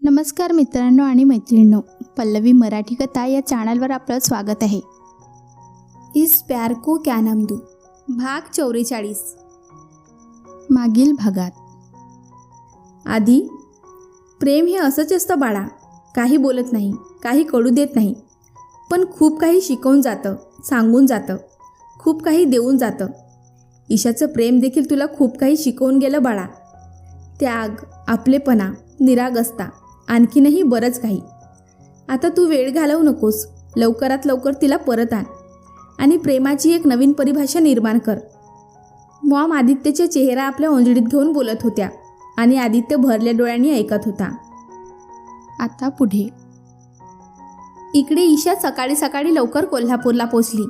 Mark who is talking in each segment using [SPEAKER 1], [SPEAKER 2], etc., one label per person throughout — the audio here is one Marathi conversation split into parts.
[SPEAKER 1] नमस्कार मित्रांनो आणि मैत्रिणींनो, पल्लवी मराठी कथा या चॅनलवर आपलं स्वागत आहे. इस प्यार को क्या नाम दूं, भाग 44. मागील भागात.
[SPEAKER 2] आधी प्रेम हे असंच असतं बाळा. काही बोलत नाही, काही कळू देत नाही, पण खूप काही शिकवून जातं, सांगून जातं, खूप काही देऊन जातं. ईशाचं प्रेम देखील तुला खूप काही शिकवून गेलं बाळा. त्याग, आपलेपणा, निरागसता, आणखीनही बरंच काही. आता तू वेळ घालवू नकोस, लवकरात लवकर तिला परत आण आणि प्रेमाची एक नवीन परिभाषा निर्माण कर. मॉम आदित्यचा चेहरा आपल्या ओंजळीत घेऊन बोलत होत्या आणि आदित्य भरल्या डोळ्यांनी ऐकत होता.
[SPEAKER 1] आता पुढे.
[SPEAKER 2] इकडे ईशा सकाळी सकाळी लवकर कोल्हापूरला पोचली.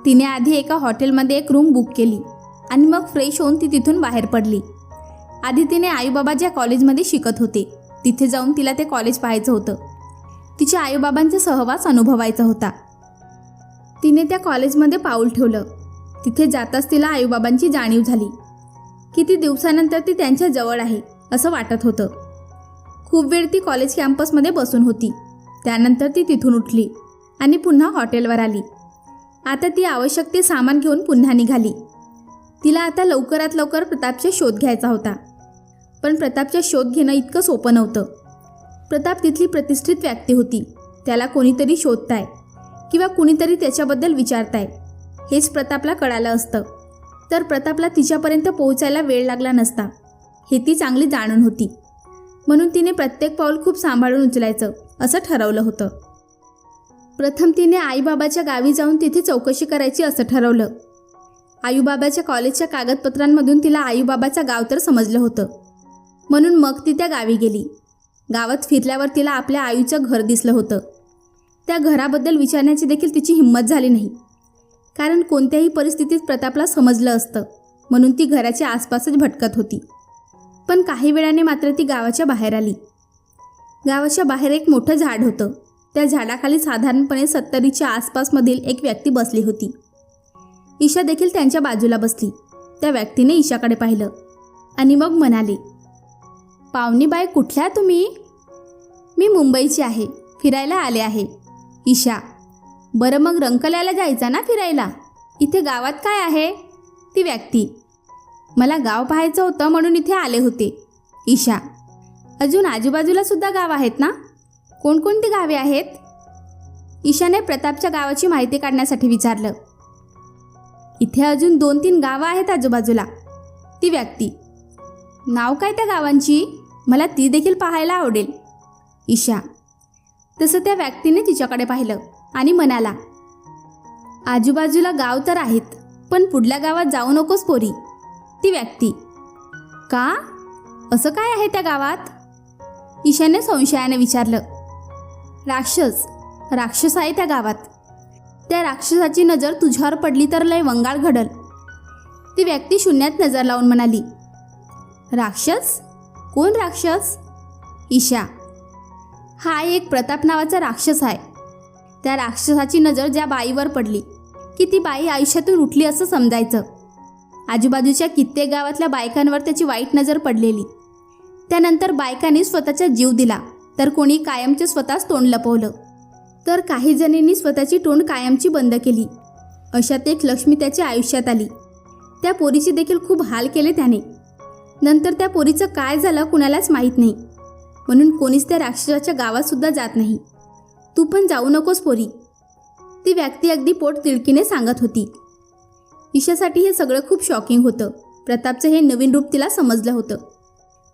[SPEAKER 2] तिने आधी एका हॉटेलमध्ये एक रूम बुक केली आणि मग फ्रेश होऊन ती तिथून बाहेर पडली. आधी तिने आईबाबा ज्या कॉलेजमध्ये शिकत होते तिथे जाऊन तिला ते कॉलेज पाहायचं होतं. तिच्या आईबाबांचा सहवास अनुभवायचा होता. तिने त्या कॉलेजमध्ये पाऊल ठेवलं. तिथे जाताच तिला आईबाबांची जाणीव झाली. किती दिवसानंतर ती त्यांच्या जवळ आहे असं वाटत होतं. खूप वेळ ती कॉलेज कॅम्पसमध्ये बसून होती. त्यानंतर ती तिथून उठली आणि पुन्हा हॉटेलवर आली. आता ती आवश्यक ते सामान घेऊन पुन्हा निघाली. तिला आता लवकरात लवकर प्रतापचा शोध घ्यायचा होता. पण प्रतापचा शोध घेणं इतकं सोपं नव्हतं. प्रताप तिथली प्रतिष्ठित व्यक्ती होती. त्याला कोणीतरी शोधताय किंवा कुणीतरी त्याच्याबद्दल विचारताय हेच प्रतापला कळालं असतं तर प्रतापला तिच्यापर्यंत पोहोचायला वेळ लागला नसता हे ती चांगली जाणून होती. म्हणून तिने प्रत्येक पाऊल खूप सांभाळून उचलायचं असं ठरवलं होतं. प्रथम तिने आईबाबाच्या गावी जाऊन तिथे चौकशी करायची असं ठरवलं. आईबाबाच्या कॉलेजच्या कागदपत्रांमधून तिला आईबाबाचं गाव तर समजलं होतं. म्हणून मग ती त्या गावी गेली. गावात फिरल्यावर तिला आपल्या आईचं घर दिसलं होतं. त्या घराबद्दल विचारण्याची देखील तिची हिंमत झाली नाही, कारण कोणत्याही परिस्थितीत प्रतापला समजलं असतं. म्हणून ती घराच्या आसपासच भटकत होती. पण काही वेळाने मात्र ती गावाच्या बाहेर आली. गावाच्या बाहेर एक मोठं झाड होतं. त्या झाडाखाली साधारणपणे 70च्या आसपासमधील एक व्यक्ती बसली होती. ईशा देखील त्यांच्या बाजूला बसली. त्या व्यक्तीने ईशाकडे पाहिलं आणि मग म्हणाले, पाहुणीबाई कुठल्या तुम्ही? मी मुंबईची आहे, फिरायला आले आहे. ईशा, बरं मग रंकाळ्याला जायचं ना फिरायला? इथे गावात काय आहे? ती व्यक्ती, मला गाव पाहायचं होतं म्हणून इथे आले होते. ईशा, अजून आजूबाजूला सुद्धा गाव आहेत ना? कोणकोणती गावे आहेत? ईशाने प्रतापच्या गावाची माहिती काढण्यासाठी विचारलं. इथे अजून 2-3 गावं आहेत आजूबाजूला. ती व्यक्ती, नाव काय त्या गावांची? मला ती देखील पाहायला आवडेल. ईशा, तसं त्या व्यक्तीने तिच्याकडे पाहिलं आणि म्हणाला, आजूबाजूला गाव तर आहेत, पण पुढल्या गावात जाऊ नकोस पोरी. ती व्यक्ती, का? असं काय आहे त्या गावात? ईशाने संशयाने विचारलं. राक्षस आहे त्या गावात. त्या राक्षसाची नजर तुझ्यावर पडली तर लय वंगाळ घडल. ती व्यक्ती शून्यात नजर लावून म्हणाली. राक्षस? कोण राक्षस? ईशा, हा एक प्रताप नावाचा राक्षस आहे. त्या राक्षसाची नजर ज्या बाईवर पडली की ती बाई आयुष्यातून उठली असं समजायचं. आजूबाजूच्या कित्येक गावातल्या बायकांवर त्याची वाईट नजर पडलेली. त्यानंतर बायकांनी स्वतःचा जीव दिला, तर कोणी कायमचे स्वतःच तोंड लपवलं, तर काही जणींनी स्वतःची तोंड कायमची बंद केली. अशात एक लक्ष्मी त्याच्या आयुष्यात आली. त्या पोरीचे देखील खूप हाल केले त्याने. नंतर त्या पोरीचं काय झालं कुणालाच माहीत नाही. म्हणून कोणीच त्या राक्षसाच्या गावात सुद्धा जात नाही. तू पण जाऊ नकोस पोरी. ती व्यक्ती अगदी पोट तिडकीने सांगत होती. ईशासाठी हे सगळं खूप शॉकिंग होतं. प्रतापचं हे नवीन रूप तिला समजलं होतं.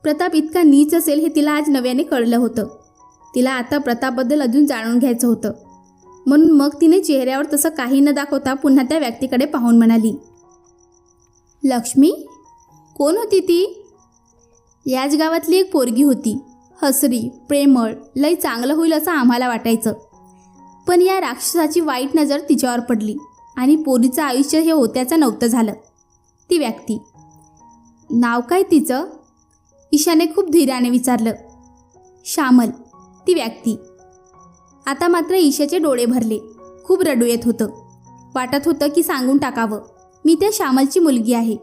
[SPEAKER 2] प्रताप इतका नीच असेल हे तिला आज नव्याने कळलं होतं. तिला आता प्रतापबद्दल अजून जाणून घ्यायचं होतं. म्हणून मग तिने चेहऱ्यावर तसं काही न दाखवता पुन्हा त्या व्यक्तीकडे पाहून म्हणाली, लक्ष्मी? कोण होती ती? याच गावातली एक पोरगी होती. हसरी, प्रेमळ, लय चांगलं होईल असं आम्हाला वाटायचं. पण या राक्षसाची वाईट नजर तिच्यावर पडली आणि पोरीचं आयुष्य हे होत्याचं नव्हतं झालं. ती व्यक्ती, नाव काय तिचं? ईशाने खूप धीराने विचारलं. श्यामल. ती व्यक्ती. आता मात्र ईशाचे डोळे भरले. खूप रडू येत होतं. वाटत होतं की सांगून टाकावं, मी त्या श्यामलची मुलगी आहे.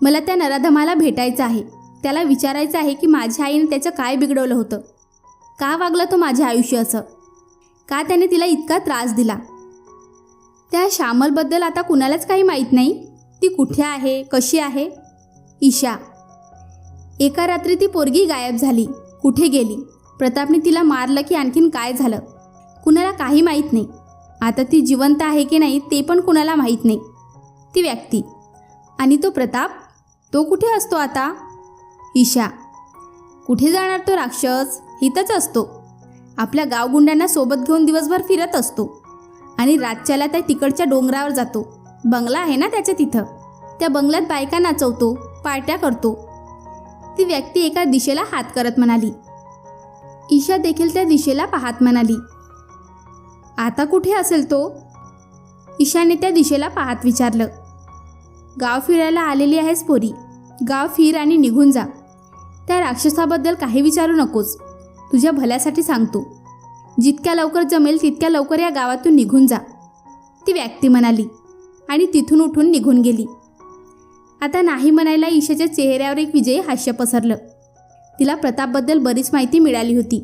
[SPEAKER 2] मला त्या नराधमाला भेटायचं आहे. त्याला विचारायचं आहे की माझ्या आईने त्याचं काय बिघडवलं होतं. का वागला तो माझे आयुष्य असं? का त्याने तिला इतका त्रास दिला? त्या श्यामलबद्दल आता कुणालाच काही माहीत नाही. ती कुठे आहे, कशी आहे? ईशा. एका रात्री ती पोरगी गायब झाली. कुठे गेली? प्रतापने तिला मारलं की आणखीन काय झालं? कुणाला काही माहीत नाही. आता ती जिवंत आहे की नाही ते पण कुणाला माहीत नाही. ती व्यक्ती आणि तो प्रताप, तो कुठे असतो आता? ईशा. कुठे जाणार तो राक्षस? इथंच असतो. आपल्या गावगुंड्यांना सोबत घेऊन दिवसभर फिरत असतो आणि रातच्याला त्या तिकडच्या डोंगरावर जातो. बंगला आहे ना त्याच्या तिथं. त्या बंगल्यात बायका नाचवतो, पार्ट्या करतो. ती व्यक्ती एका दिशेला हात करत म्हणाली. ईशा देखील त्या दिशेला पाहत म्हणाली, आता कुठे असेल तो? ईशाने त्या दिशेला पाहत विचारलं. गाव फिरायला आलेली आहेस पोरी. गाव फिर आणि निघून जा. त्या राक्षसाबद्दल काही विचारू नकोस. तुझ्या भल्यासाठी सांगतो. जितक्या लवकर जमेल तितक्या लवकर या गावातून निघून जा, ती व्यक्ती म्हणाली आणि तिथून उठून निघून गेली. आता नाही म्हणायला ईशाच्या चेहऱ्यावर एक विजयी हास्य पसरलं. तिला प्रतापबद्दल बरीच माहिती मिळाली होती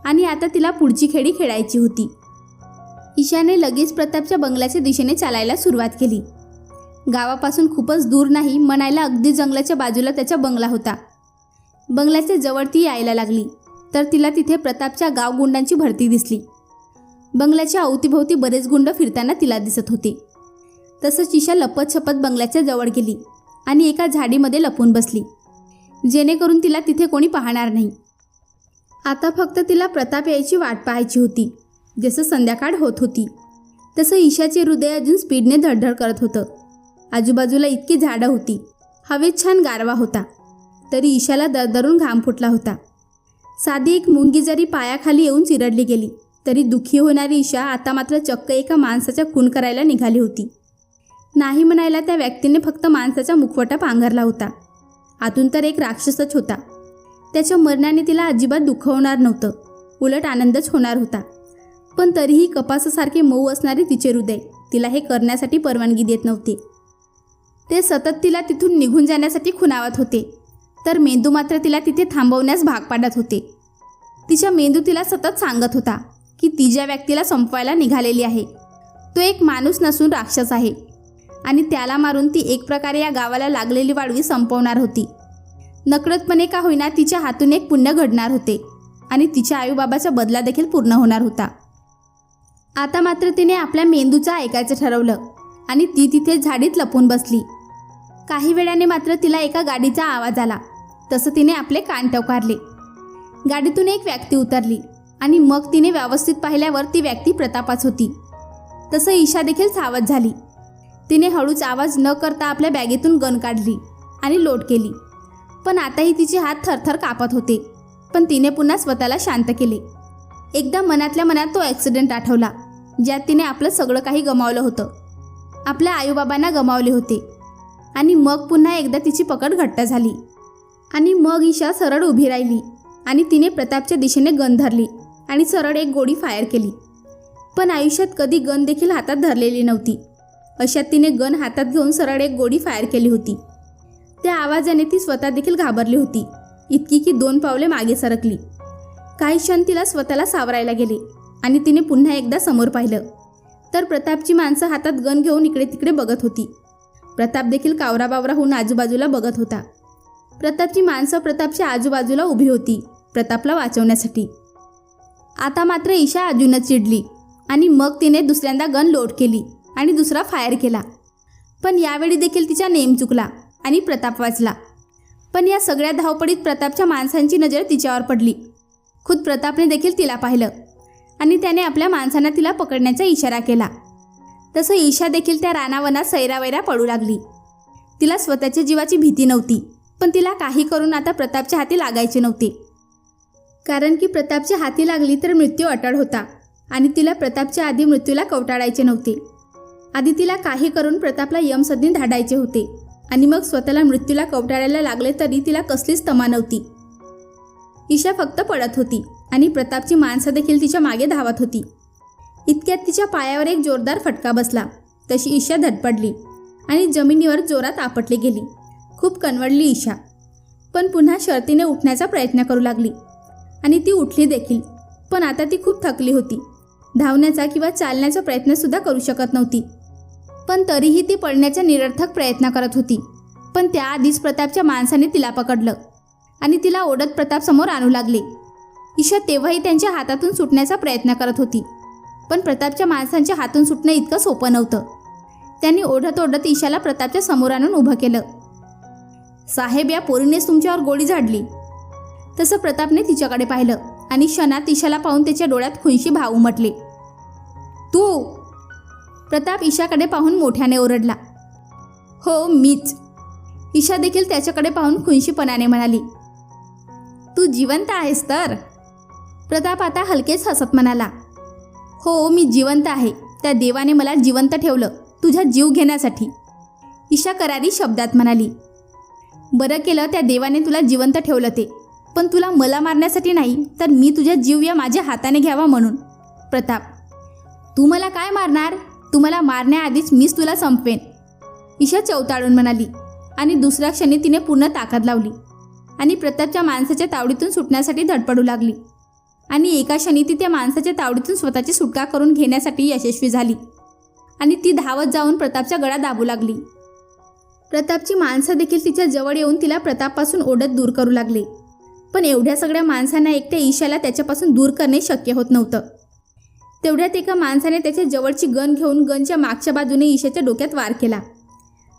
[SPEAKER 2] आणि आता तिला पुढची खेळी खेळायची होती. ईशाने लगेच प्रतापच्या बंगल्याच्या दिशेने चालायला सुरुवात केली. गावापासून खूपच दूर नाही म्हणायला अगदी जंगलाच्या बाजूला त्याचा बंगला होता. बंगल्याच्या जवळ ती यायला लागली तर तिला तिथे प्रतापच्या गावगुंडांची भरती दिसली. बंगल्याच्या अवतीभोवती बरेच गुंड फिरताना तिला दिसत होते. तसंच ईशा लपत छपत बंगल्याच्या जवळ गेली आणि एका झाडीमध्ये लपून बसली, जेणेकरून तिला तिथे कोणी पाहणार नाही. आता फक्त तिला प्रताप यायची वाट पाहायची होती. जसं संध्याकाळ होत होती तसं ईशाचे हृदय अजून स्पीडने धडधड करत होतं. आजूबाजूला इतकी झाडं होती, हवेत छान गारवा होता, तरी ईशाला दरदरून घाम फुटला होता. साधी एक मुंगी जरी पायाखाली येऊन चिरडली गेली तरी दुःखी होणारी ईशा आता मात्र चक्क एका माणसाचा खून करायला निघाली होती. नाही म्हणायला त्या व्यक्तीने फक्त माणसाचा मुखवटा पांघरला होता. आतून तर एक राक्षसच होता. त्याच्या मरणाने तिला अजिबात दुःख होणार नव्हतं, उलट आनंदच होणार होता. पण तरीही कपासासारखे मऊ असणारे तिचे हृदय तिला हे करण्यासाठी परवानगी देत नव्हते. ते सतत तिला तिथून निघून जाण्यासाठी खुणावत होते, तर मेंदू मात्र तिला तिथे थांबवण्यास भाग पाडत होते. तिच्या मेंदू तिला सतत सांगत होता की ती ज्या व्यक्तीला संपवायला निघालेली आहे तो एक माणूस नसून राक्षस आहे आणि त्याला मारून ती एक प्रकारे या गावाला लागलेली वाळवी संपवणार होती. नकळतपणे का होईना तिच्या हातून एक पुण्य घडणार होते आणि तिच्या आईबाबाचा बदला देखील पूर्ण होणार होता. आता मात्र तिने आपल्या मेंदूचं ऐकायचं ठरवलं आणि ती तिथे झाडीत लपून बसली. काही वेळाने मात्र तिला एका गाडीचा आवाज आला. तसं तिने आपले कान टवकारले. गाडीतून एक व्यक्ती उतरली आणि मग तिने व्यवस्थित पाहिल्यावर ती व्यक्ती प्रतापाच होती. तसं ईशा देखील सावध झाली. तिने हळूच आवाज न करता आपल्या बॅगेतून गन काढली आणि लोड केली. पण आताही तिचे हात थरथर कापत होते. पण तिने पुन्हा स्वतःला शांत केले. एकदा मनातल्या मनात तो ॲक्सिडेंट आठवला ज्यात तिने आपलं सगळं काही गमावलं होतं. आपल्या आईबाबांना गमावले होते. आणि मग पुन्हा एकदा तिची पकड घट्ट झाली आणि मग ईशा सरळ उभी राहिली आणि तिने प्रतापच्या दिशेने गन धरली आणि सरळ एक गोळी फायर केली. पण आयुष्यात कधी गन देखील हातात धरलेली नव्हती. अशात तिने गन हातात घेऊन सरळ एक गोळी फायर केली होती. त्या आवाजाने ती स्वतः देखील घाबरली होती, इतकी की 2 पावले मागे सरकली. काही क्षण तिला स्वतःला सावरायला गेले आणि तिने पुन्हा एकदा समोर पाहिलं तर प्रतापची माणसं हातात गन घेऊन इकडे तिकडे बघत होती. प्रताप देखील कावराबावरा होऊन आजूबाजूला बघत होता. प्रतापची माणसं प्रतापच्या आजूबाजूला उभी होती प्रतापला वाचवण्यासाठी. आता मात्र ईशा अजूनच चिडली आणि मग तिने दुसऱ्यांदा गन लोड केली आणि दुसरा फायर केला. पण यावेळी देखील तिचा नेम चुकला आणि प्रताप वाचला. पण या सगळ्या धावपडीत प्रतापच्या माणसांची नजर तिच्यावर पडली. खुद प्रतापने देखील तिला पाहिलं आणि त्याने आपल्या माणसांना तिला पकडण्याचा इशारा केला. तसं ईशा देखील त्या रानावनात सैरावैरा पडू लागली. तिला स्वतःच्या जीवाची भीती नव्हती, पण तिला काही करून आता प्रतापच्या हाती लागायचे नव्हते. कारण की प्रतापच्या हाती लागली तर मृत्यू अटळ होता आणि तिला प्रतापच्या आधी मृत्यूला कवटाळायचे नव्हते. आधी तिला काही करून प्रतापला यमसदनी धाडायचे होते आणि मग स्वतःला मृत्यूला कवटाळायला लागले तरी तिला कसलीच तमा नव्हती. ईशा फक्त पडत होती आणि प्रतापची माणसं देखील तिच्या मागे धावत होती. इतक्यात तिच्या पायावर एक जोरदार फटका बसला. तशी ईशा धडपडली आणि जमिनीवर जोरात आपटली गेली. खूप कणवडली ईशा, पण पुन्हा शर्तीने उठण्याचा प्रयत्न करू लागली आणि ती उठली देखील, पण आता ती खूप थकली होती. धावण्याचा किंवा चालण्याचा प्रयत्नसुद्धा करू शकत नव्हती. पण तरीही ती पळण्याचा निरर्थक प्रयत्न करत होती. पण त्याआधीच प्रतापच्या माणसाने तिला पकडलं आणि तिला ओढत प्रतापसमोर आणू लागले. ईशा तेव्हाही त्यांच्या हातातून सुटण्याचा प्रयत्न करत होती, पण प्रतापच्या माणसांच्या हातून सुटणं इतकं सोपं नव्हतं. त्यांनी ओढत ओढत ईशाला प्रतापच्या समोर आणून उभं केलं. साहेब, या पोरीनेच तुमच्यावर गोळी झाडली. तसं प्रतापने तिच्याकडे पाहिलं आणि क्षणात ईशाला पाहून त्याच्या डोळ्यात खुनशी भाव उमटले. तू? प्रताप ईशाकडे पाहून मोठ्याने ओरडला. हो, मीच. ईशा देखील त्याच्याकडे पाहून खुनशीपणाने म्हणाली. तू जिवंत आहेस तर? प्रताप आता हलकेच हसत म्हणाला. हो, मी जिवंत आहे. त्या देवाने मला जिवंत ठेवलं तुझा जीव घेण्यासाठी. ईशा करारी शब्दात म्हणाली. बरं केलं त्या देवाने तुला जिवंत ठेवलं ते, पण तुला मला मारण्यासाठी नाही, तर मी तुझा जीव या माझ्या हाताने घ्यावा म्हणून. प्रताप, तू मला काय मारणार? तू मला मारण्याआधीच मीच तुला संपवेन. ईशा चवताळून म्हणाली आणि दुसऱ्या क्षणी तिने पूर्ण ताकद लावली आणि प्रतापच्या माणसाच्या तावडीतून सुटण्यासाठी धडपडू लागली. आणि एका क्षणी ती त्या माणसाच्या तावडीतून स्वतःची सुटका करून घेण्यासाठी यशस्वी झाली आणि ती धावत जाऊन प्रतापचा गळा दाबू लागली. प्रतापची माणसं देखील तिच्या जवळ येऊन तिला प्रतापपासून ओढत दूर करू लागले. पण एवढ्या सगळ्या माणसांना एकट्या ईशाला त्याच्यापासून दूर करणे शक्य होत नव्हतं. तेवढ्यात एका माणसाने त्याच्या जवळची गन घेऊन गनच्या मागच्या बाजूने ईशाच्या डोक्यात वार केला.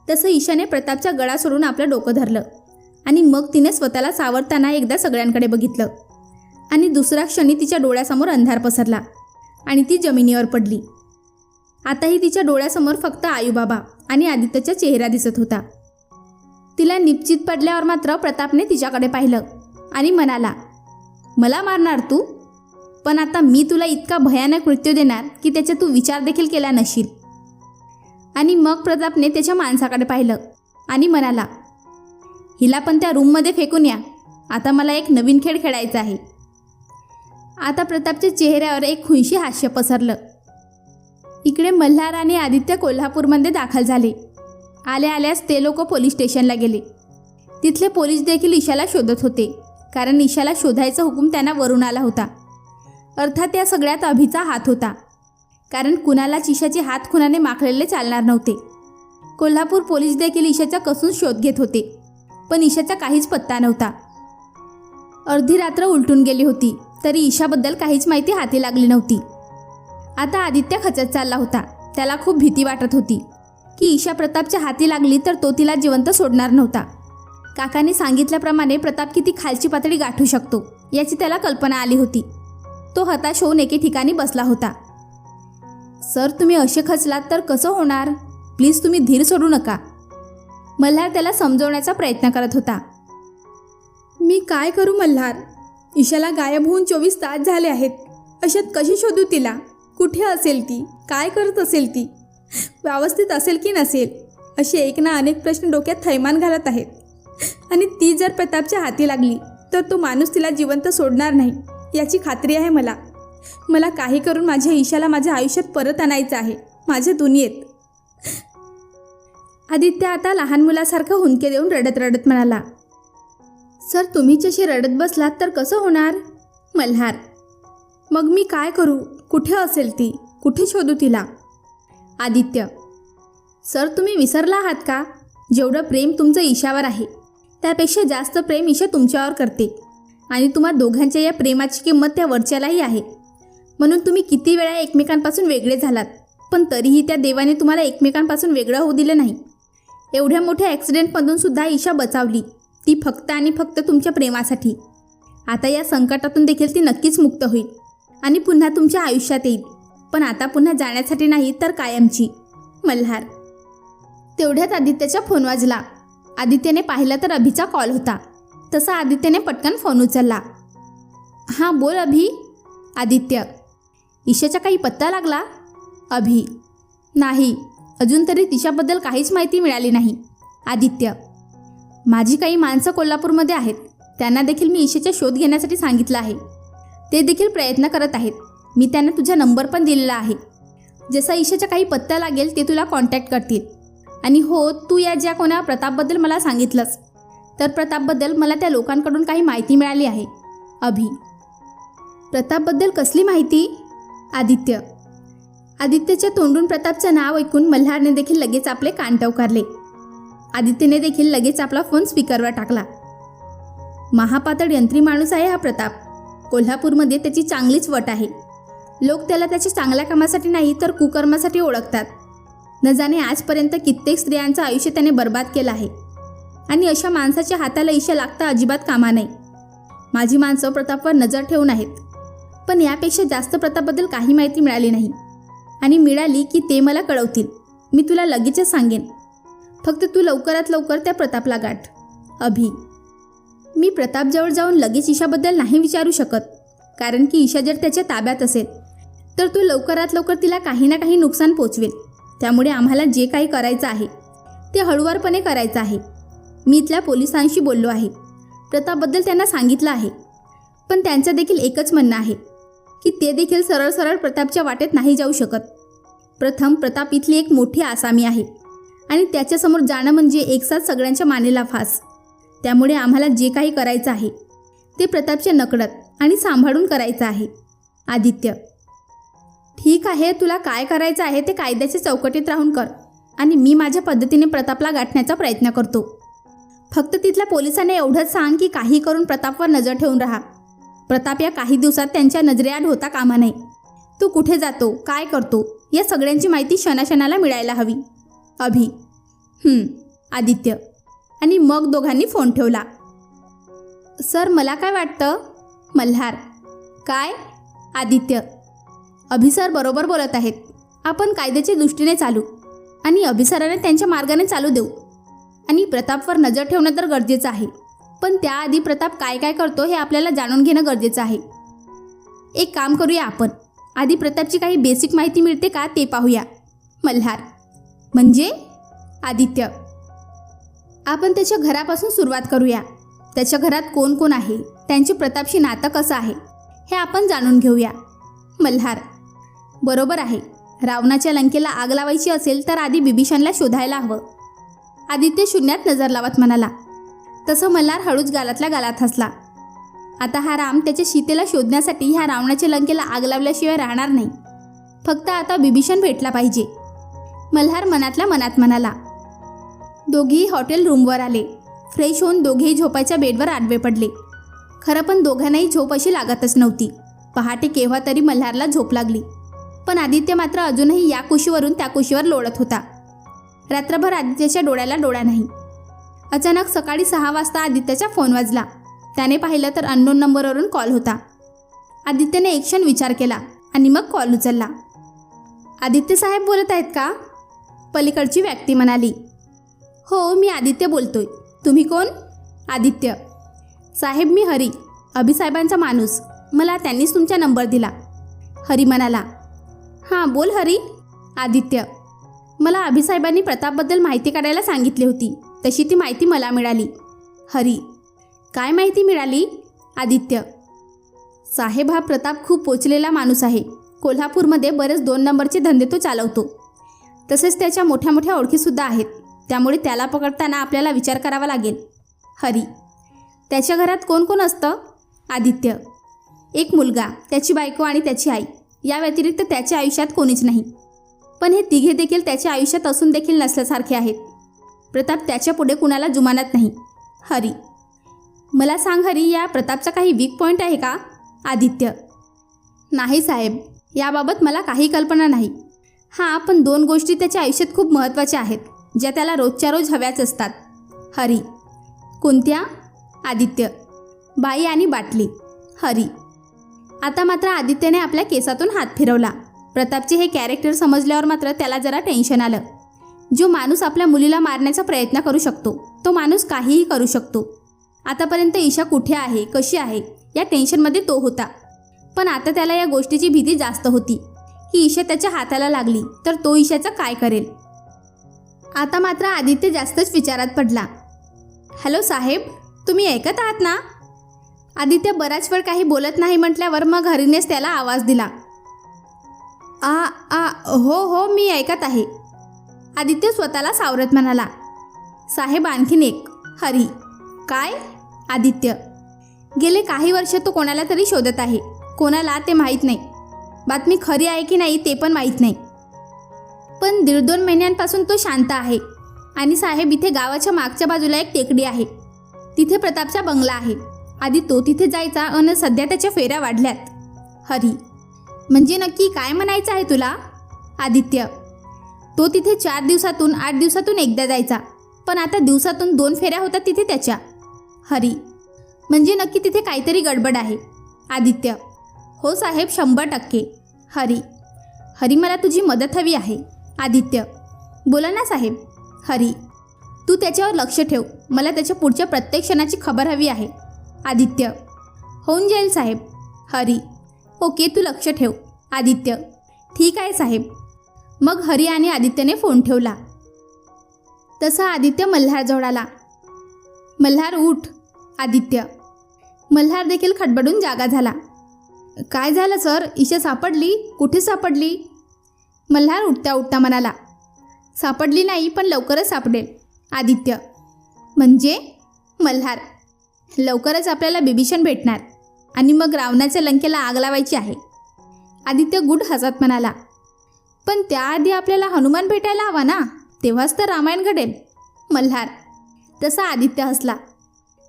[SPEAKER 2] तसं ईशाने प्रतापचा गळा सोडून आपलं डोकं धरलं आणि मग तिने स्वतःला सावरताना एकदा सगळ्यांकडे बघितलं आणि दुसऱ्या क्षणी तिच्या डोळ्यासमोर अंधार पसरला आणि ती जमिनीवर पडली. आताही तिच्या डोळ्यासमोर फक्त आईबाबा आणि आदित्यचा चेहरा दिसत होता. तिला निश्चित पडल्यावर मात्र प्रतापने तिच्याकडे पाहिलं आणि म्हणाला, मला मारणार तू? पण आता मी तुला इतका भयानक मृत्यू देणार की त्याचा तू विचार देखील केला नशील. आणि मग प्रतापने त्याच्या माणसाकडे पाहिलं आणि म्हणाला, हिला पण त्या रूममध्ये फेकून या. आता मला एक नवीन खेळ खेळायचा आहे. आता प्रतापच्या चेहऱ्यावर एक खुनशी हास्य पसरलं. इकडे मल्हार आणि आदित्य कोल्हापूरमध्ये दाखल झाले. आल्या आल्यास ते लोक पोलीस स्टेशनला गेले. तिथले पोलीस देखील ईशाला शोधत होते, कारण ईशाला शोधायचा हुकूम त्यांना वरून आला होता. अर्थात या सगळ्यात अभिचा हात होता, कारण कुणालाच ईशाचे हात खुनाने माखलेले चालणार नव्हते. कोल्हापूर पोलीस देखील ईशाचा कसून शोध घेत होते, पण ईशाचा काहीच पत्ता नव्हता. अर्धी रात्र उलटून गेली होती तरी ईशाबद्दल काहीच माहिती हाती लागली नव्हती. आता आदित्य खचत चालला होता. त्याला खूप भीती वाटत होती की ईशा प्रतापच्या हाती लागली तर तो तिला जिवंत सोडणार नव्हता. काकांनी सांगितल्याप्रमाणे प्रताप किती खालची पातळी गाठू शकतो याची त्याला कल्पना आली होती. तो हताश होऊन एके ठिकाणी बसला होता. सर, तुम्ही असे खचलात तर कसं होणार? प्लीज तुम्ही धीर सोडू नका. मल्हार त्याला समजवण्याचा प्रयत्न करत होता. मी काय करू मल्हार? ईशाला गायब होऊन 24 तास झाले आहेत. अशात कशी शोधू तिला? कुठे असेल ती? काय करत असेल ती? व्यवस्थित असेल की नसेल? असे एक ना अनेक प्रश्न डोक्यात थैमान घालत आहेत. आणि ती जर प्रतापच्या हाती लागली तर तो माणूस तिला जिवंत सोडणार नाही याची खात्री आहे मला. मला काही करून माझ्या ईशाला माझ्या आयुष्यात परत आणायचं आहे, माझ्या दुनियेत. आदित्य आता लहान मुलासारखं हुंदके देऊन रडत रडत म्हणाला. सर, तुम्हीच अशी रडत बसलात तर कसं होणार? मल्हार, मग मी काय करू? कुठे असेल ती? कुठे शोधू तिला? आदित्य, सर, तुम्ही विसरला आहात का? जेवढं प्रेम तुमचं ईशावर आहे त्यापेक्षा जास्त प्रेम ईशा तुमच्यावर करते आणि तुम्हा दोघांच्या या प्रेमाची किंमत त्या वरच्यालाही आहे. म्हणून तुम्ही किती वेळा एकमेकांपासून वेगळे झालात, पण तरीही त्या देवाने तुम्हाला एकमेकांपासून वेगळं होऊ दिलं नाही. एवढ्या मोठ्या ॲक्सिडेंटमधून सुद्धा ईशा बचावली, ती फक्त आणि फक्त तुमच्या प्रेमासाठी. आता या संकटातून देखील ती नक्कीच मुक्त होईल आणि पुन्हा तुमच्या आयुष्यात येईल, पण आता पुन्हा जाण्यासाठी नाही तर कायमची. मल्हार. तेवढ्यात आदित्यचा फोन वाजला. आदित्यने पाहिलं तर अभिचा कॉल होता. तसा आदित्यने पटकन फोन उचलला. हां, बोल अभि. आदित्य, ईशाचा काही पत्ता लागला? अभि, नाही, अजून तरी तिच्याबद्दल काहीच माहिती मिळाली नाही. आदित्य, माझी काही माणसं कोल्हापूरमध्ये आहेत. त्यांना देखील मी ईशाचा शोध घेण्यासाठी सांगितलं आहे. ते देखील प्रयत्न करत आहेत. मी त्यांना तुझा नंबर पण दिलेला आहे. जसा ईशाचा काही पत्ता लागेल ते तुला कॉन्टॅक्ट करतील. आणि हो, तू या ज्या कोणा प्रतापबद्दल मला सांगितलंस तर प्रतापबद्दल मला त्या लोकांकडून काही माहिती मिळाली आहे. अभि, प्रतापबद्दल कसली माहिती? आदित्य. आदित्यच्या तोंडून प्रतापचं नाव ऐकून मल्हारने देखील लगेच आपले कान टवकारले. आदित्यने देखील लगेच आपला फोन स्पीकरवर टाकला. महापातळ यंत्री माणूस आहे हा प्रताप. कोल्हापूरमध्ये त्याची चांगलीच वट आहे. लोक त्याला त्याच्या चांगल्या कामासाठी नाही तर कुकर्मासाठी ओळखतात. न जाणे आजपर्यंत कित्येक स्त्रियांचं आयुष्य त्याने बर्बाद केलं आहे. आणि अशा माणसाच्या हाताला ईशा लागता अजिबात कामा नाही. माझी माणसं प्रतापवर नजर ठेवून आहेत. पण यापेक्षा जास्त प्रतापबद्दल काही माहिती मिळाली नाही. आणि मिळाली की ते मला कळवतील. मी तुला लगेचच सांगेन. फक्त तू लवकरात लवकर त्या प्रतापला गाठ. अभि. मी प्रतापजवळ जाऊन लगेच ईशाबद्दल नाही विचारू शकत. कारण की ईशा जर त्याच्या ताब्यात असेल तर तो लवकरात लवकर तिला काही ना काही नुकसान पोचवेल. त्यामुळे आम्हाला जे काही करायचं आहे ते हळूवारपणे करायचं आहे. मी इथल्या पोलिसांशी बोललो आहे. प्रतापबद्दल त्यांना सांगितलं आहे. पण त्यांचं देखील एकच म्हणणं आहे की ते देखील सरळ सरळ प्रतापच्या वाटेत नाही जाऊ शकत. प्रथम प्रताप इथली एक मोठी आसामी आहे आणि त्याच्यासमोर जाणं म्हणजे एकसाथ सगळ्यांच्या मानेला फास. त्यामुळे आम्हाला जे काही करायचं आहे ते प्रतापच्या नकळत आणि सांभाळून करायचं आहे. आदित्य. ठीक आहे, तुला काय करायचं आहे ते कायद्याच्या चौकटीत राहून कर आणि मी माझ्या पद्धतीने प्रतापला गाठण्याचा प्रयत्न करतो. फक्त तिथल्या पोलिसांना एवढंच सांग की काही करून प्रतापवर नजर ठेवून राहा. प्रताप या काही दिवसात त्यांच्या नजरेआड होता कामा नये. तो कुठे जातो, काय करतो या सगळ्यांची माहिती क्षणाक्षणाला मिळायला हवी. अभि. आदित्य. आणि मग दोघांनी फोन ठेवला. सर, मला काय वाटतं? मल्हार. काय? आदित्य. अभि सर बरोबर बोलत आहेत. आपण कायद्याच्या दृष्टीने चालू आणि अभिसराने त्यांच्या मार्गाने चालू देऊ. आणि प्रतापवर नजर ठेवणं तर गरजेचं आहे. पण त्याआधी प्रताप काय काय करतो हे आपल्याला जाणून घेणं गरजेचं आहे. एक काम करूया आपण. आधी प्रतापची काही बेसिक माहिती मिळते का ते पाहूया. मल्हार. म्हणजे? आदित्य. आपण त्याच्या घरापासून सुरुवात करूया. त्याच्या घरात कोण कोण आहे, त्यांचे प्रतापशी नातं कसं आहे हे आपण जाणून घेऊया. मल्हार. बरोबर आहे. रावणाच्या लंकेला आग लावायची असेल तर आधी बिभीषणला शोधायला हवं. आदित्य शून्यात नजर लावत म्हणाला. तसं मल्हार हळूच गालातल्या गालात हसला. आता हा राम त्याच्या सीतेला शोधण्यासाठी ह्या रावणाच्या लंकेला आग लावल्याशिवाय राहणार नाही. फक्त आता बिभीषण भेटला पाहिजे. मल्हार मनातल्या मनात म्हणाला. दोघेही हॉटेल रूमवर आले. फ्रेश होऊन दोघेही झोपायच्या बेडवर आडवे पडले. खरं पण दोघांनाही झोप अशी लागतच नव्हती. पहाटे केव्हा तरी मल्हारला झोप लागली. पण आदित्य मात्र अजूनही या कुशीवरून त्या कुशीवर लोळत होता. रात्रभर आदित्यच्या डोळ्याला डोळा नाही. अचानक सकाळी 6 वाजता आदित्यचा फोन वाजला. त्याने पाहिलं तर अननोन नंबरवरून कॉल होता. आदित्यने एक क्षण विचार केला आणि मग कॉल उचलला. आदित्य साहेब बोलत आहेत का? पलीकडची व्यक्ती म्हणाली. हो, मी आदित्य बोलतोय. तुम्ही कोण? आदित्य. साहेब, मी हरी, अभिसाहेबांचा माणूस. मला त्यांनीच तुमचा नंबर दिला. हरी म्हणाला. हां, बोल हरी. आदित्य. मला अभिसाहेबांनी प्रतापबद्दल माहिती काढायला सांगितली होती. तशी ती माहिती मला मिळाली. हरी. काय माहिती मिळाली? आदित्य. साहेब, हा प्रताप खूप पोचलेला माणूस आहे. कोल्हापूरमध्ये बरेच 2 नंबरचे धंदे तो चालवतो. तसेच त्याच्या मोठ्या मोठ्या ओळखीसुद्धा आहेत. त्यामुळे त्याला पकडताना आपल्याला विचार करावा लागेल. हरी. त्याच्या घरात कोण कोण असतं? आदित्य. एक मुलगा, त्याची बायको आणि त्याची आई. या व्यतिरिक्त त्याच्या आयुष्यात कोणीच नाही. पण हे तिघे देखील त्याच्या आयुष्यात असून देखील नसल्यासारखे आहेत. प्रताप त्याच्या पुढे कुणाला जुमानत नाही. हरी. मला सांग हरी, या प्रतापचा काही वीक पॉईंट आहे का? आदित्य. नाही साहेब, याबाबत मला काही कल्पना नाही. हां, पण 2 गोष्टी त्याच्या आयुष्यात खूप महत्त्वाच्या आहेत, ज्या त्याला रोजच्या रोज हव्याच असतात. हरी. कोणत्या? आदित्य. बाई आणि बाटली. हरी. आता मात्र आदित्यने आपल्या केसातून हात फिरवला. प्रतापचे हे कॅरेक्टर समजल्यावर मात्र त्याला जरा टेन्शन आलं. जो माणूस आपल्या मुलीला मारण्याचा प्रयत्न करू शकतो तो माणूस काहीही करू शकतो. आतापर्यंत ईशा कुठे आहे, कशी आहे या टेन्शनमध्ये तो होता. पण आता त्याला या गोष्टीची भीती जास्त होती की ईशा त्याच्या हाताला लागली तर तो ईशाचं काय करेल. आता मात्र आदित्य जास्तच विचारात पडला. हॅलो साहेब, तुम्ही ऐकत आहात ना? आदित्य बराच वेळ काही बोलत नाही म्हटल्यावर मग हरीनेच त्याला आवाज दिला. हो, मी ऐकत आहे. आदित्य स्वतःला सावरत म्हणाला. साहेब, आणखीन एक. हरी. काय? आदित्य. गेले काही वर्ष तो कोणाला तरी शोधत आहे. कोणाला ते माहीत नाही. बातमी खरी आहे की नाही ते पण माहीत नाही. पण 1.5-2 महिन्यांपासून तो शांत आहे. आणि साहेब, इथे गावाच्या मागच्या बाजूला एक टेकडी आहे. तिथे प्रतापचा बंगला आहे. आधी तो तिथे जायचा आणि सध्या त्याच्या फेऱ्या वाढल्यात. हरी: म्हणजे नक्की काय म्हणायचं आहे तुला? आदित्य: तो तिथे 4 दिवसातून 8 दिवसातून एकदा जायचा, पण आता दिवसातून 2 फेऱ्या होतात तिथे त्याच्या. हरी: म्हणजे नक्की तिथे काहीतरी गडबड आहे. आदित्य: हो साहेब, 100%. हरी: हरी, मला तुझी मदत हवी आहे. आदित्य: बोला ना साहेब. हरी: तू त्याच्यावर लक्ष ठेव. मला त्याच्या पुढच्या प्रत्येक क्षणाची खबर हवी आहे. आदित्य: होऊन जाईल साहेब. हरी: ओके, तू लक्ष ठेव. आदित्य: ठीक आहे साहेब. मग हरी आणि आदित्यने फोन ठेवला. तसा आदित्य मल्हारजवळ आला. मल्हार, उठ. आदित्य: मल्हार देखील खडबडून जागा झाला. काय झालं सर? ईशा सापडली? कुठे सापडली? मल्हार उठता उठता म्हणाला. सापडली नाही, पण लवकरच सापडेल. आदित्य: म्हणजे? मल्हार: लवकरच आपल्याला बिभीषण भेटणार आणि मग रावणाच्या लंकेला आग लावायची आहे. आदित्य गुड हसत म्हणाला. पण त्याआधी आपल्याला हनुमान भेटायला हवा ना, तेव्हाच तर रामायण घडेल. मल्हार: तसा आदित्य हसला.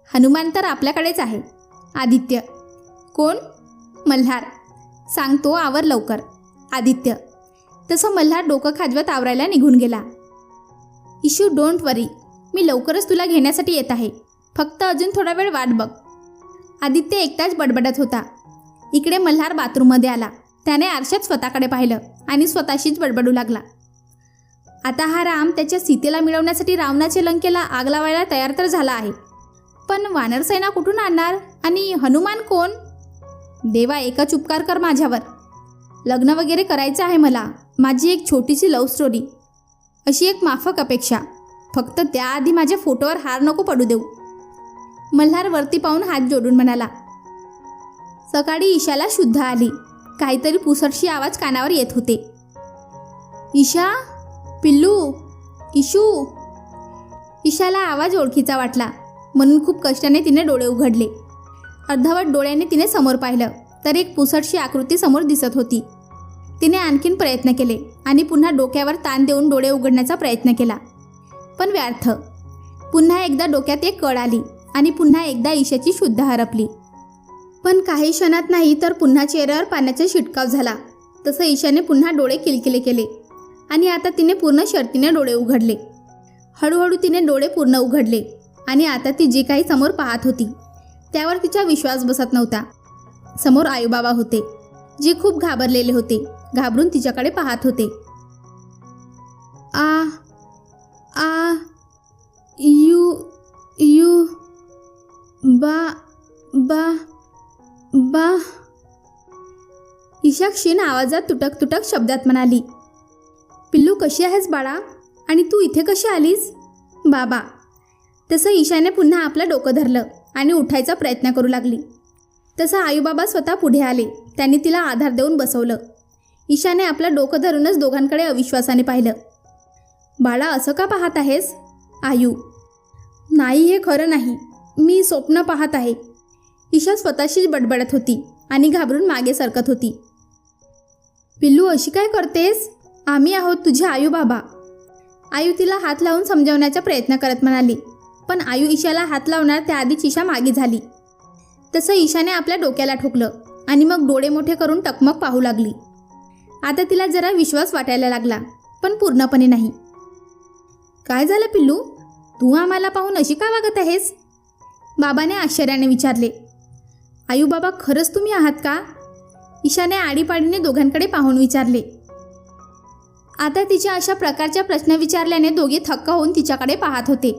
[SPEAKER 2] हनुमान तर आपल्याकडेच आहे. आदित्य: कोण? मल्हार: सांगतो, आवर लवकर. आदित्य: तसं मल्हार डोकं खाजवत आवरायला निघून गेला. इशू, डोंट वरी, मी लवकरच तुला घेण्यासाठी येत आहे. फक्त अजून थोडा वेळ वाट बघ. आदित्य एकटाच बडबडत होता. इकडे मल्हार बाथरूममध्ये आला. त्याने आरशात स्वतःकडे पाहिलं आणि स्वतःशीच बडबडू लागला. आता हा राम त्याच्या सीतेला मिळवण्यासाठी रावणाच्या लंकेला आग लावायला तयार तर झाला आहे, पण वानरसेना कुठून आणणार? आणि हनुमान कोण? देवा, एकच उपकार कर माझ्यावर. लग्न वगैरे करायचं आहे मला. माझी एक छोटीशी लव्ह स्टोरी, अशी एक माफक अपेक्षा. फक्त त्याआधी माझ्या फोटोवर हार नको पडू देऊ. मल्हार वरती पाहून हात जोडून म्हणाला. सकाळी ईशाला शुद्ध आली. काहीतरी पुसटशी आवाज कानावर येत होते. ईशा, पिल्लू, इशू. ईशाला आवाज ओळखीचा वाटला, म्हणून खूप कष्टाने तिने डोळे उघडले. अर्धवट डोळ्याने तिने समोर पाहिलं तर एक पुसटशी आकृती समोर दिसत होती. तिने आणखीन प्रयत्न केले आणि पुन्हा डोक्यावर ताण देऊन डोळे उघडण्याचा प्रयत्न केला, पण व्यर्थ. पुन्हा एकदा डोक्यात एक कळ आली आणि पुन्हा एकदा ईशाची शुद्ध हरपली. पण काही क्षणात नाही तर पुन्हा चेहऱ्यावर पाण्याचा शिटकाव झाला. तसं ईशाने पुन्हा डोळे किलकिले केले आणि आता तिने पूर्ण शर्तीने डोळे उघडले. हळूहळू तिने डोळे पूर्ण उघडले आणि आता ती जे काही समोर पाहत होती त्यावर तिचा विश्वास बसत नव्हता. समोर आईबाबा होते, जे खूप घाबरलेले होते. घाबरून तिच्याकडे पाहत होते. आ आ यू यू बा बा बा. ईशा क्षीण आवाजात तुटक तुटक शब्दात म्हणाली. पिल्लू, कशी आहेस बाळा? आणि तू इथे कशी आलीस? बाबा. तसं ईशाने पुन्हा आपलं डोकं धरलं आणि उठायचा प्रयत्न करू लागली. तसं आईबाबा स्वतः पुढे आले. त्यांनी तिला आधार देऊन बसवलं. ईशाने आपलं डोकं धरूनच दोघांकडे अविश्वासाने पाहिलं. बाळा, असं का पाहत आहेस? आयू. नाही, हे खरं नाही. मी स्वप्न पाहत आहे. ईशा स्वतःशीच बडबडत होती आणि घाबरून मागे सरकत होती. पिल्लू, अशी काय करतेस? आम्ही आहोत तुझे आयू बाबा. आयू तिला हात लावून समजावण्याचा प्रयत्न करत म्हणाली, पण आयू ईशाला हात लावणार त्याआधीच ईशा मागे झाली. तसं ईशाने आपल्या डोक्याला ठोकलं आणि मग डोळे मोठे करून टकमक पाहू लागली. आता तिला जरा विश्वास वाटायला लागला, पण पूर्णपणे नाही. काय झालं पिल्लू? तू आम्हाला पाहून अशी का वागत आहेस? बाबाने आश्चर्याने विचारले. आयू बाबा, खरंच तुम्ही आहात का? ईशाने आडीपाडीने दोघांकडे पाहून विचारले. आता तिच्या अशा प्रकारच्या प्रश्न विचारल्याने दोघे थक्क होऊन तिच्याकडे पाहत होते.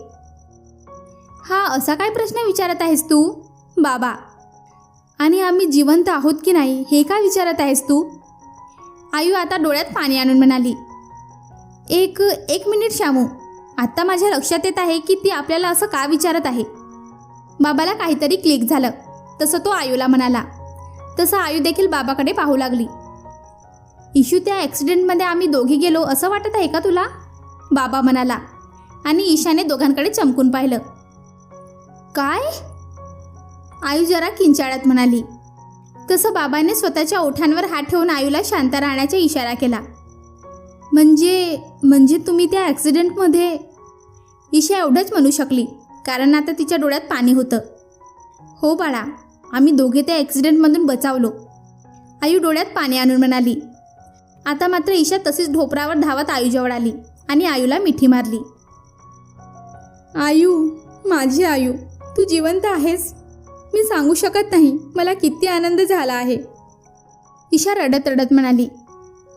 [SPEAKER 2] हा असा काय प्रश्न विचारत आहेस तू? बाबा. आणि आम्ही जिवंत आहोत की नाही हे का विचारत आहेस तू? आयू आता डोळ्यात पाणी आणून म्हणाली. एक मिनिट शामू, आत्ता माझ्या लक्षात येत आहे की ती आपल्याला असं का विचारत आहे. बाबाला काहीतरी क्लिक झालं. तसं तो आयूला म्हणाला. तसं आयू देखील बाबाकडे पाहू लागली. इशू, त्या ॲक्सिडेंटमध्ये आम्ही दोघी गेलो असं वाटत आहे का तुला? बाबा म्हणाला आणि ईशाने दोघांकडे चमकून पाहिलं. काय? आयू जरा किंचाळत म्हणाली. तसं बाबाने स्वतःच्या ओठांवर हात ठेवून आयूला शांत राहण्याचा इशारा केला. म्हणजे तुम्ही त्या ॲक्सिडेंटमध्ये? ईशा एवढंच म्हणू शकली, कारण आता तिच्या डोळ्यात पाणी होतं. हो बाळा, आम्ही दोघे त्या ॲक्सिडेंटमधून बचावलो, आयू डोळ्यात पाणी आणून म्हणाली. आता मात्र ईशा तशीच ढोपरावर धावत आयूजवळ आली आणि आयूला मिठी मारली. आयू, माझी आयू, तू जिवंत आहेस. मी सांगू शकत नाही मला किती आनंद झाला आहे. ईशा रडत रडत म्हणाली.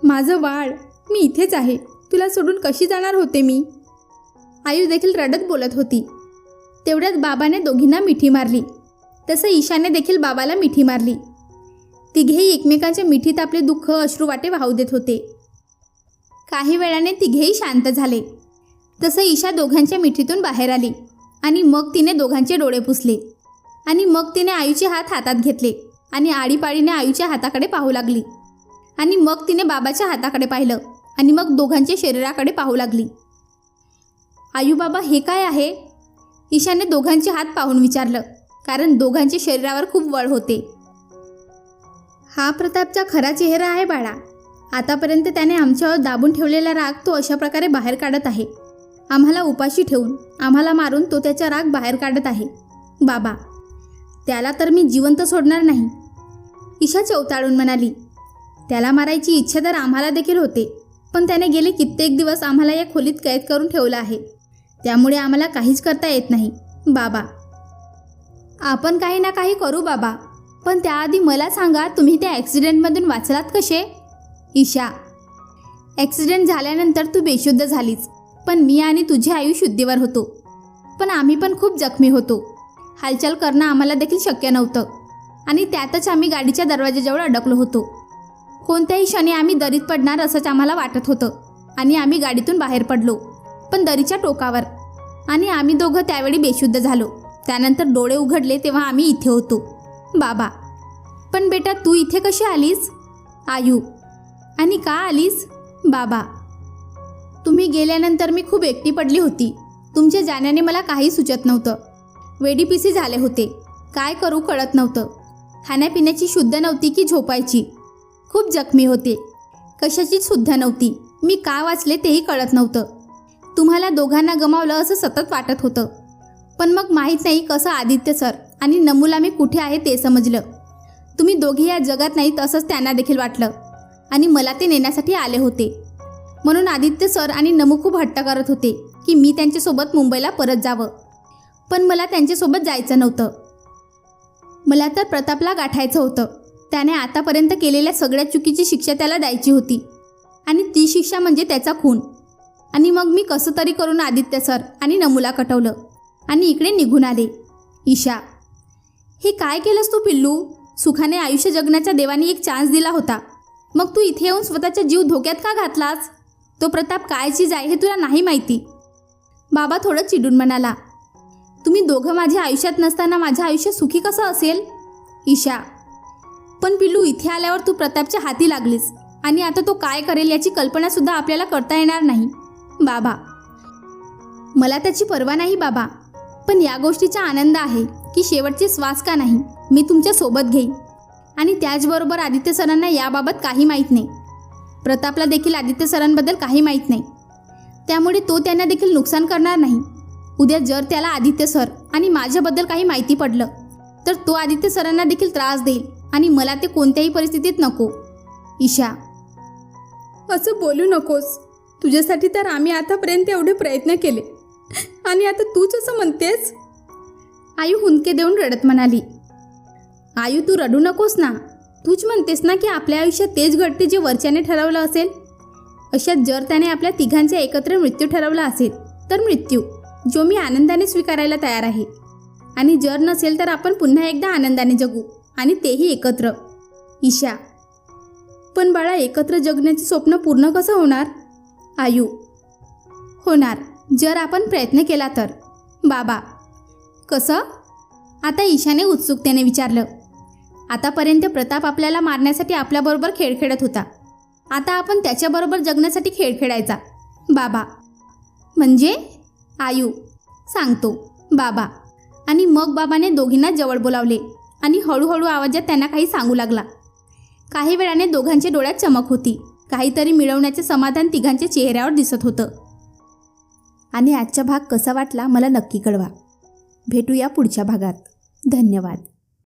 [SPEAKER 2] माझं बाळ, मी इथेच आहे. तुला सोडून कशी जाणार होते मी? आयू देखील रडत बोलत होती. तेवढ्यात बाबाने दोघींना मिठी मारली. तसं ईशाने देखील बाबाला मिठी मारली. तिघेही एकमेकांच्या मिठीत आपले दुःख अश्रुवाटे वाहू देत होते. काही वेळाने तिघेही शांत झाले. तसं ईशा दोघांच्या मिठीतून बाहेर आली आणि मग तिने दोघांचे डोळे पुसले आणि मग तिने आयूचे हात हातात घेतले आणि आळीपाळीने आयूच्या हाताकडे पाहू लागली आणि मग तिने बाबाच्या हाताकडे पाहिलं आणि मग दोघांच्या शरीराकडे पाहू लागली. आयू बाबा, हे काय आहे? ईशाने दोघांचे हात पाहून विचारलं, कारण दोघांच्या शरीरावर खूप वळ होते. हा प्रतापचा खरा चेहरा आहे बाळा. आतापर्यंत त्याने आमच्यावर दाबून ठेवलेला राग तो अशा प्रकारे बाहेर काढत आहे. आम्हाला उपाशी ठेवून, आम्हाला मारून तो त्याचा राग बाहेर काढत आहे. बाबा, त्याला तर मी जिवंत सोडणार नाही, ईशा चवताळून म्हणाली. त्याला मारायची इच्छा तर आम्हाला देखील होते, पण त्याने गेले कित्येक दिवस आम्हाला या खोलीत कैद करून ठेवलं आहे. त्यामुळे आम्हाला काहीच करता येत नाही. बाबा, आपण काही ना काही करू बाबा, पण त्याआधी मला सांगा, तुम्ही त्या ॲक्सिडेंटमधून वाचलात कसे? ईशा, ॲक्सिडेंट झाल्यानंतर तू बेशुद्ध झालीस, पण मी आणि तुझे आयु शुद्धीवर होतो. पण आम्ही पण खूप जखमी होतो. हालचाल करणं आम्हाला देखील शक्य नव्हतं आणि त्यातच आम्ही गाडीच्या दरवाजाजवळ अडकलो होतो. कोणत्याही क्षणी आम्ही दरीत पडणार असंच आम्हाला वाटत होतं आणि आम्ही गाडीतून बाहेर पडलो, पण दरीच्या टोकावर, आणि आम्ही दोघं त्यावेळी बेशुद्ध झालो. त्यानंतर डोळे उघडले तेव्हा आम्ही इथे होतो. बाबा, पण बेटा तू इथे कशी आलीस? आयू, आणि का आलीस? बाबा, तुम्ही गेल्यानंतर मी खूप एकटी पडली होती. तुमच्या जाण्याने मला काही सुचत नव्हतं. वेडीपिसी झाले होते. काय करू कळत नव्हतं. खाण्यापिण्याची शुद्ध नव्हती की झोपायची. खूप जखमी होते. कशाचीच शुद्ध नव्हती. मी का वाचले तेही कळत नव्हतं. तुम्हाला दोघांना गमावलं असं सतत वाटत होतं. पण मग माहीत नाही कसं आदित्य सर आणि नमूला मी कुठे आहे ते समजलं. तुम्ही दोघे या जगात नाहीत असंच त्यांना देखील वाटलं आणि मला ते नेण्यासाठी आले होते. म्हणून आदित्य सर आणि नमू खूप हट्ट करत होते की मी त्यांच्यासोबत मुंबईला परत जावं. पण मला त्यांच्यासोबत जायचं नव्हतं. मला तर प्रतापला गाठायचं होतं. त्याने आतापर्यंत केलेल्या सगळ्या चुकीची शिक्षा त्याला द्यायची होती आणि ती शिक्षा म्हणजे त्याचा खून. आणि मग मी कसं तरी करून आदित्य सर आणि नमूला कटवलं आणि इकडे निघून आले. ईशा, हे काय केलंस तू पिल्लू? सुखाने आयुष्य जगण्याच्या देवाने एक चान्स दिला होता, मग तू इथे येऊन स्वतःचा जीव धोक्यात का घातलास? तो प्रताप काय चीज आहे हे तुला नाही माहिती. बाबा थोडं चिडून म्हणाला. तुम्ही दोघं माझ्या आयुष्यात नसताना माझं आयुष्य सुखी कसं असेल? ईशा, पण पिल्लू इथे आल्यावर तू प्रतापच्या हाती लागलीस आणि आता तो काय करेल याची कल्पनासुद्धा आपल्याला करता येणार नाही. बाबा, मला त्याची पर्वा नाही बाबा, पण या गोष्टीचा आनंद आहे की शेवटचे श्वास का नाही मी तुमच्या सोबत घेईन. आणि त्याचबरोबर आदित्य सरांना याबाबत काही माहीत नाही. प्रतापला देखील आदित्य सरांबद्दल काही माहीत नाही. त्यामुळे तो त्यांना देखील नुकसान करणार नाही. उद्या जर त्याला आदित्य सर आणि माझ्याबद्दल काही माहिती पडलं तर तो आदित्य सरांना देखील त्रास देईल आणि मला ते कोणत्याही परिस्थितीत नको. ईशा, असं बोलू नकोस. तुझ्यासाठी तर आम्ही आतापर्यंत एवढे प्रयत्न केले आणि आता तूच असं म्हणतेस? आयू हुंदके देऊन रडत म्हणाली. आयू, तू रडू नकोस ना. तूच म्हणतेस ना की आपल्या आयुष्यात तेच घडते जे वरच्याने ठरवलं असेल. अशात जर त्याने आपल्या तिघांचे एकत्र मृत्यू ठरवला असेल तर मृत्यू, जो मी आनंदाने स्वीकारायला तयार आहे. आणि जर नसेल तर आपण पुन्हा एकदा आनंदाने जगू आणि तेही एकत्र. ईशा, पण बाळा, एकत्र जगण्याचे स्वप्न पूर्ण कसं होणार? आयू, होणार जर आपण प्रयत्न केला तर. बाबा, कसं? आता ईशाने उत्सुकतेने विचारलं. आतापर्यंत प्रताप आपल्याला मारण्यासाठी आपल्याबरोबर खेळ खेळत होता. आता आपण त्याच्याबरोबर जगण्यासाठी खेळ खेळायचा. बाबा, म्हणजे? आयू, सांगतो बाबा. आणि मग बाबाने दोघींना जवळ बोलावले आणि हळूहळू आवाजात त्यांना काही सांगू लागला. काही वेळाने दोघांच्या डोळ्यात चमक होती. काहीतरी मिळवण्याचे समाधान तिघांच्या चेहऱ्यावर दिसत होतं. आणि आजचा भाग कसा वाटला मला नक्की कळवा. भेटूया पुढच्या भागात. धन्यवाद.